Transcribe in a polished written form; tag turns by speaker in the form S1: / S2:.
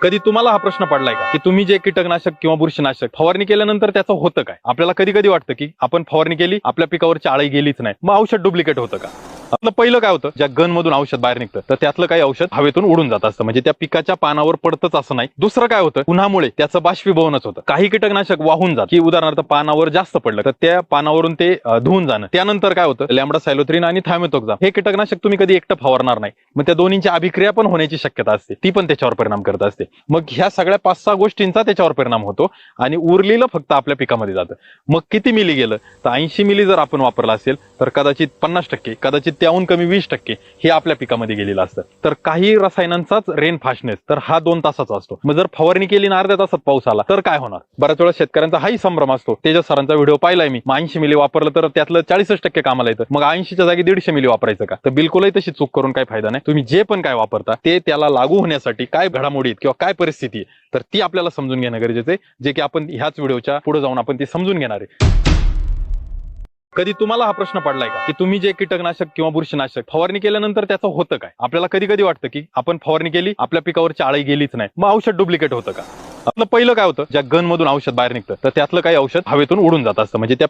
S1: कधी तुम्हाला हा प्रश्न पडलाय का की तुम्ही जे कीटकनाशक किंवा बुरशीनाशक फवारणी केल्यानंतर त्याचं होतं काय? आपल्याला कधी कधी वाटतं की आपण फवारणी केली, आपल्या पिकावरची आळी गेलीच नाही, मग औषध डुप्लिकेट होतं का? आपलं पहिलं काय होतं, ज्या गन मधून औषध बाहेर निघतं तर त्यातलं काही औषध हवेतून उडून जात असतं, म्हणजे त्या पिकाच्या पानावर पडतच असं नाही. दुसरं काय होतं, उन्हामुळे त्याचं बाष्पीभवनच होतं. काही कीटकनाशक वाहून जात, की उदाहरणार्थ पानावर जास्त पडलं तर त्या पानावरून ते धुवून जाणं. त्यानंतर काय होतं, लॅम्बडा सायलोथ्रिन आणि थायमेथोक्झाम हे कीटकनाशक तुम्ही कधी एकटं फवारणार नाही, मग त्या दोन्हींची अभिक्रिया पण होण्याची शक्यता असते, ती पण त्याच्यावर परिणाम करत असते. मग ह्या सगळ्या 5-6 गोष्टींचा त्याच्यावर परिणाम होतो आणि उरलेलं फक्त आपल्या पिकामध्ये जातं. मग किती मिली गेलं तर 80 मिली जर आपण वापरला असेल तर कदाचित 50%, कदाचित त्याहून कमी 20% हे आपल्या पिकामध्ये गेलेलं असतं. तर काही रसायनांचाच रेन फास्टनेस तर हा 2 तासाचा असतो. मग जर फवारणी केली आणि अर्ध्या तासात पाऊस आला तर काय होणार? बऱ्याच वेळा शेतकऱ्यांचा हाही संभ्रम असतो. तेजस सरांचा व्हिडिओ पाहिलाय मी, 80 मिली वापरलं तर त्यातलं 40% कामाला येतं, मग 80च्या जागी 150 मिली वापरायचं का? तर बिलकुलही तशी चूक करून काही फायदा नाही. तुम्ही जे पण काय वापरता ते त्याला लागू होण्यासाठी काय घडामोडी आहेत किंवा काय परिस्थिती आहे तर ती आपल्याला समजून घेणं गरजेचं आहे, जे की आपण ह्याच व्हिडिओच्या पुढे जाऊन आपण ती समजून घेणार आहे. कधी तुम्हाला हा प्रश्न पडलाय का की तुम्ही जे कीटकनाशक किंवा बुरशीनाशक फवारणी केल्यानंतर त्याचं होतं काय? आपल्याला कधी कधी वाटतं की आपण फवारणी केली, आपल्या पिकावरची आळी गेलीच नाही, मग औषध डुप्लिकेट होतं का? आपलं पहिलं काय होतं, ज्या गन मधून औषध बाहेर निघतं तर त्यातलं काही औषध हवेतून उडून जात असतं, म्हणजे त्या